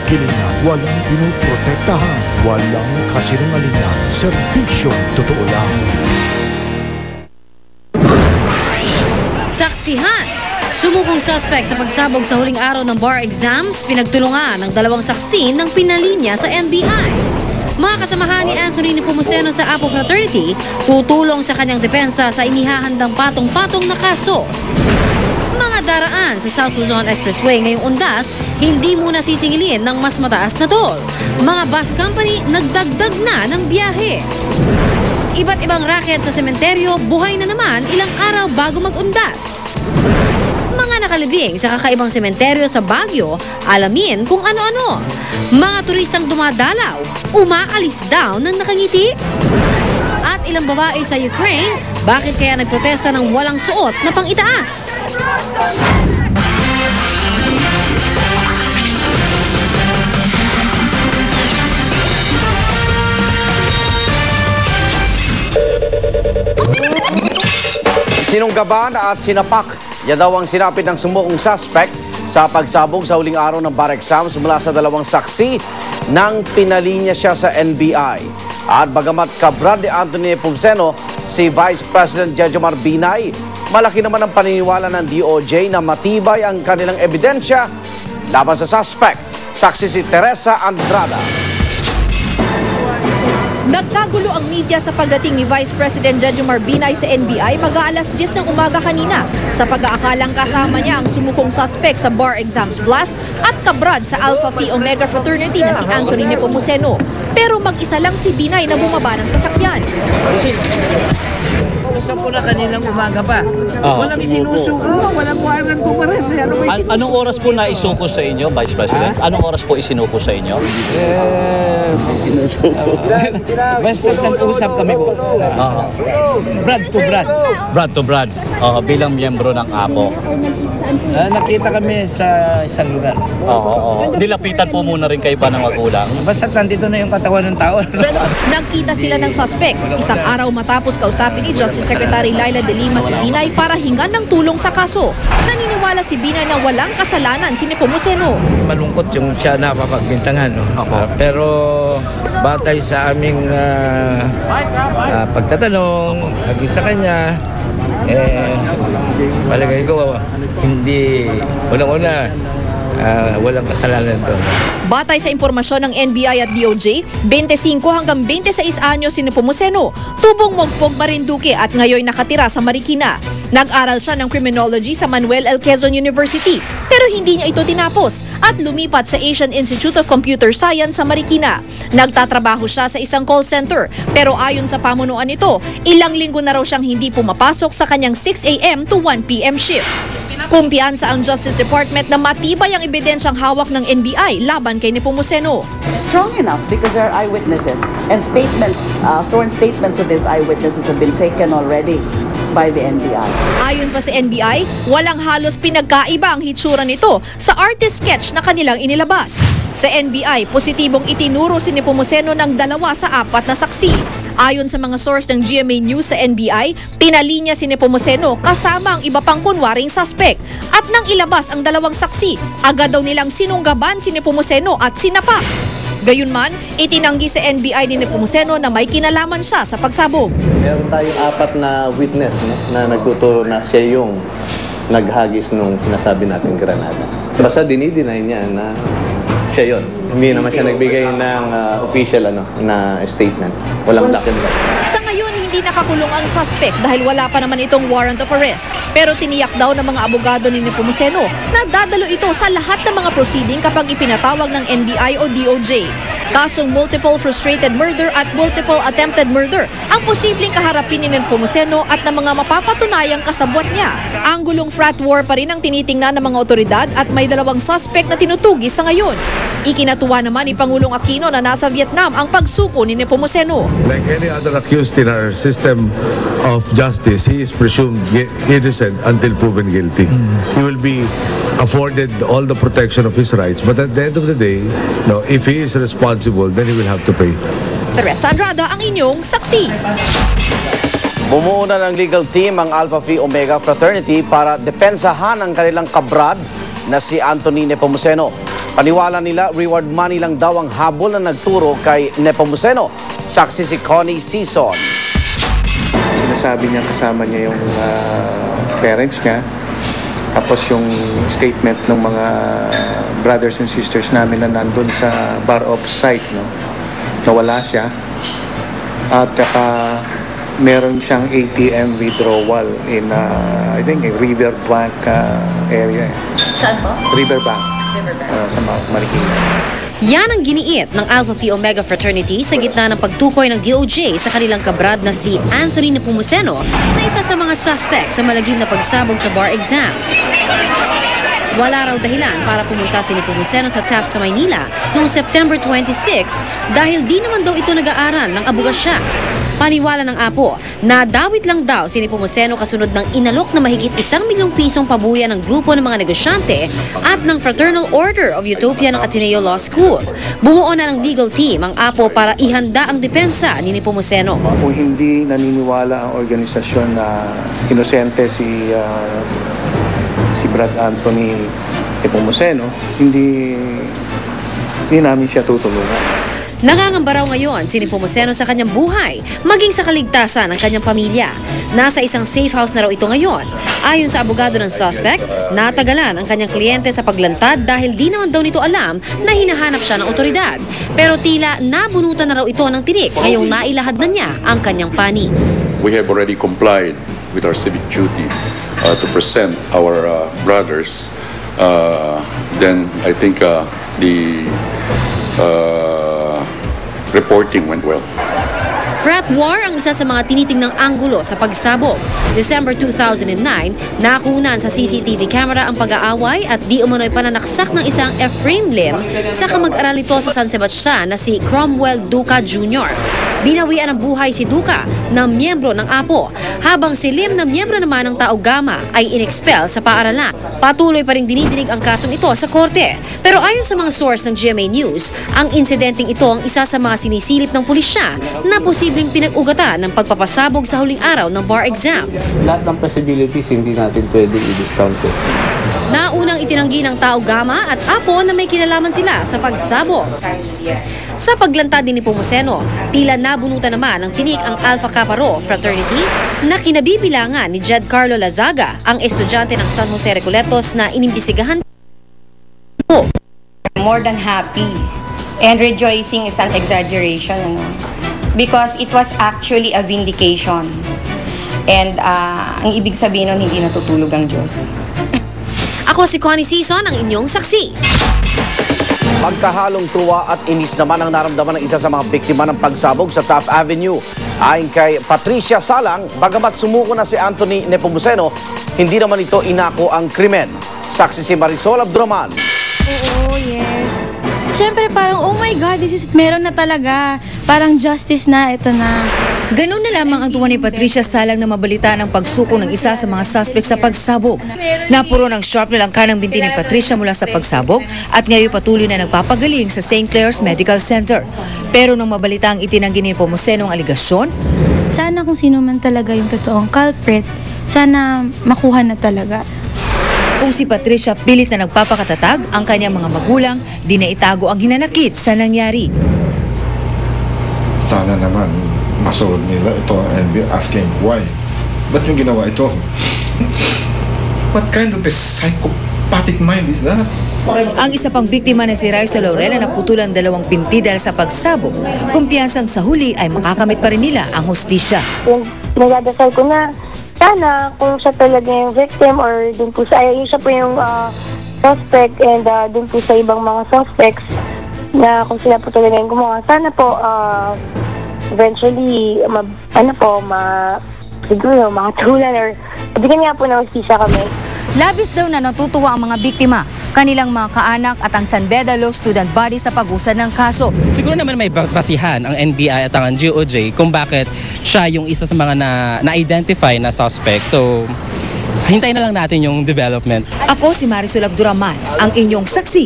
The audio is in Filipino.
kilingan, walang pinoprotektahan, walang kasinungalingan, serbisyong totoo lang. Saksihan! Sumukong suspect sa pagsabog sa huling araw ng bar exams, pinagtulungan ng 2 saksi ng pinalinya sa NBI. Mga kasamahan ni Anthony Nepomuceno sa Apo Fraternity, tutulong sa kanyang depensa sa inihahandang patong-patong na kaso. Mga daraan sa South Luzon Expressway ngayong undas, hindi muna sisingilin ng mas mataas na toll. Mga bus company nagdagdag na ng biyahe. Iba't ibang racket sa sementeryo, buhay na naman ilang araw bago mag-undas. Mga nakalibing sa kakaibang sementeryo sa Baguio, alamin kung ano-ano. Mga turistang dumadalaw, umaalis daw ng nakangiti. At ilang babae sa Ukraine, bakit kaya nagprotesta ng walang suot na pang-itaas? Sinunggaban at sinapak, yan daw ang sinapit ng sumukong suspect sa pagsabog sa huling araw ng bar exams mula sa 2 saksi nang pinalinya siya sa NBI. At bagamat kabrad ni Anthony Nepomuceno, si Vice President Jejomar Binay, malaki naman ang paniniwala ng DOJ na matibay ang kanilang ebidensya laban sa suspect. Saksi si Teresa Andrada. Nagkagulo ang media sa pagdating ni Vice President Jejomar Binay sa NBI mag-aalas 10 ng umaga kanina sa pag-aakalang kasama niya ang sumukong suspect sa bar exams blast at kabrad sa Alpha Phi Omega Fraternity na si Anthony Nepomuceno. Pero mag-isa lang si Binay na bumaba ng sasakyan. Usap ko na kaninang umaga pa. Walang isinusuko, walang warrant po pa rin. Anong oras po na isuko sa inyo, Vice President? Anong oras po isinuko sa inyo? Basta nag-usap kami po. Brad to Brad. Brad to Brad, bilang miyembro ng APO. Nakita kami sa isang lugar. Nilapitan po muna rin kayo ba ng magulang? Basta nandito na yung katawan ng tao. Nagkita sila ng suspect isang araw matapos kausapin ni Justice Secretary Laila De Lima si Binay para hingan ng tulong sa kaso. Naniniwala si Binay na walang kasalanan si Nepomuceno. Malungkot yung siya napapagbintangan. No? Pero batay sa aming pagtatanong, hagi sa kanya, palagay ko, hindi, unang-una, walang kasalanan doon. Batay sa impormasyon ng NBI at DOJ, 25 hanggang 26 anyo si Nepomuceno, tubong Mogpog, Marinduque at ngayon nakatira sa Marikina. Nag-aral siya ng criminology sa Manuel L. Quezon University pero hindi niya ito tinapos at lumipat sa Asian Institute of Computer Science sa Marikina. Nagtatrabaho siya sa isang call center pero ayon sa pamunuan nito, ilang linggo na raw siyang hindi pumapasok sa kanyang 6 a.m. to 1 p.m. shift. Kumpiyansa ang Justice Department na matibay ang ebidensyang hawak ng NBI laban kay Nepomuceno. Strong enough because there are eyewitnesses and statements, sworn statements of these eyewitnesses have been taken already by the NBI. Ayon pa sa NBI, walang halos pinagkaiba ang hitsura nito sa artist sketch na kanilang inilabas. Sa NBI, positibong itinuro si Nepomuceno ng 2 sa 4 na saksi. Ayon sa mga source ng GMA News sa NBI, pinalinya si Nepomuceno kasama ang iba pang kunwaring suspect. At nang ilabas ang 2 saksi, agad daw nilang sinunggaban si Nepomuceno at sinapa. Gayunman, itinanggi sa NBI ni Nepomuceno na may kinalaman siya sa pagsabog. Meron tayong 4 na witness na nagtuturo na siya yung naghagis nung sinasabi natin granada. Basta dinideny niya na siya yun. Hindi naman siya nagbigay ng official na statement. Walang document. Sa ngayon, hindi nakakulong ang suspect dahil wala pa naman itong warrant of arrest. Pero tiniyak daw ng mga abogado ni Nepomuceno na dadalo ito sa lahat ng mga proceeding kapag ipinatawag ng NBI o DOJ. Kasong multiple frustrated murder at multiple attempted murder ang posibleng kaharapin ni Nepomuceno at ng mga mapapatunayang kasabwat niya. Ang gulong frat war pa rin ang tinitingnan ng mga otoridad at may 2 suspect na tinutugis sa ngayon. Ikinatuwa naman ni Pangulong Aquino na nasa Vietnam ang pagsuko ni Nepomuceno. Like any other accused in our system of justice, he is presumed innocent until proven guilty. He will be afforded all the protection of his rights, but at the end of the day, if he is responsible, then he will have to pay. Teresa Andrada, ang inyong saksi. Bumuo na ng legal team ang Alpha Phi Omega Fraternity para depensahan ang kanilang kabrad na si Anthony Nepomuceno. Paniwala nila, reward money lang daw ang habol na nagturo kay Nepomuceno. Saksi si Connie Sison. Sinasabi niya kasama niya yung parents niya. Tapos yung statement ng mga brothers and sisters namin na nandun sa bar off site, no? Nawala siya. At saka meron siyang ATM withdrawal in, I think, a Riverbank area. Saan po? Riverbank. Sa Marikina. Yan ang giniit ng Alpha Phi Omega Fraternity sa gitna ng pagtukoy ng DOJ sa kanilang kabrad na si Anthony Nepomuceno na isa sa mga suspect sa malagim na pagsabog sa bar exams. Wala raw dahilan para pumunta si Nepomuceno sa Taft sa Maynila noong September 26 dahil di naman daw ito nag-aaral ng abogasya. Paniwala ng apo, nadawit lang daw si Nepomuceno kasunod ng inalok na mahigit 1 milyong pisong pabuya ng grupo ng mga negosyante at ng Fraternal Order of Utopia ng Ateneo Law School. Bumuo na ng legal team ang apo para ihanda ang depensa ni Nepomuceno. Kung hindi naniniwala ang organisasyon na inosente si Brad Anthony Nepomuceno, hindi namin siya tutulungan. Nangangamba raw ngayon si Nepomuceno sa kanyang buhay, maging sa kaligtasan ng kanyang pamilya. Nasa isang safe house na raw ito ngayon. Ayon sa abogado ng suspect, natagalan ang kanyang kliyente sa paglantad dahil di naman daw nito alam na hinahanap siya ng otoridad. Pero tila nabunutan na raw ito ng tinik ngayong nailahad na niya ang kanyang panig. We have already complied with our civic duty to present our brothers. Then I think the reporting went well. Frat war ang isa sa mga tinitingnang anggulo sa pagsabog. December 2009, nakunan sa CCTV camera ang pag-aaway at di umano'y pananaksak ng isang Ephraim Lim sa kamag-aral ito sa San Sebastian na si Cromwell Duca Jr. Binawian ng buhay si Duca na miyembro ng APO, habang si Lim na miyembro naman ng Tau Gamma ay inexpel sa paaralan. Patuloy pa rin dinidinig ang kasong ito sa korte. Pero ayon sa mga source ng GMA News, ang insidenteng ito ang isa sa mga sinisilip ng pulisya na posibleng pinag-ugatan ng pagpapasabog sa huling araw ng bar exams. Lahat ng possibilities hindi natin pwedeng i-discount. Naunang itinanggi ng Tau Gamma at APO na may kinalaman sila sa pagsabog. Sa paglantad ni Nepomuceno, tila nabunutan naman ng tinik ang Alpha Kappa Rho Fraternity na kinabibilangan ni Jed Carlo Lazaga, ang estudyante ng San Jose Recoletos na inimbisigahan. More than happy, and rejoicing is an exaggeration, because it was actually a vindication. And ang ibig sabihin nun, hindi natutulog ang Diyos. Ako si Connie Sison, ang inyong saksi. Magkahalong tuwa at inis naman ang naramdaman ng isa sa mga biktima ng pagsabog sa Taft Avenue. Ayon kay Patricia Salang, bagamat sumuko na si Anthony Nepomuceno, hindi naman ito inako ang krimen. Saksi si Marisol Abduraman. Oo, yes. Siyempre parang, oh my God, meron na talaga. Parang justice na, ito na. Ganun na lamang ang tuwa ni Patricia Salang na mabalitaan ang pagsuko ng isa sa mga suspect sa pagsabog. Napuro ng sharp na langka ng binti ni Patricia mula sa pagsabog at ngayon patuloy na nagpapagaling sa St. Clair's Medical Center. Pero nung mabalita ang itinanggi ni Nepomuceno ang aligasyon, sana kung sino man talaga yung totoong culprit, sana makuha na talaga. Kung si Patricia pilit na nagpapakatatag, ang kanyang mga magulang di na itago ang hinanakit sa nangyari. Sana naman masolve nila ito and be asking why. Ba't yung ginawa ito? What kind of a psychopathic mind is that? Ang isa pang biktima na si Raisa Laurel na naputulan 2 binti dahil sa pagsabog, kumpiyansang sa huli ay makakamit pa rin nila ang hustisya. Yung pinagdadasal ko na sana kung siya talaga yung victim or dun po sa, yun siya po yung suspect and dun po sa ibang mga suspects na kung sila po talaga yung gumawa. Sana po eventually siguro makatulan or bigyan nga po na hustisya kami. Labis daw na natutuwa ang mga biktima, kanilang mga kaanak at ang San Beda Law Student Body sa pag-usad ng kaso. Siguro naman may basihan ang NBI at ang DOJ kung bakit siya yung isa sa mga na-identify na suspect. So, hintayin na lang natin yung development. Ako si Marisol Abduraman, ang inyong saksi.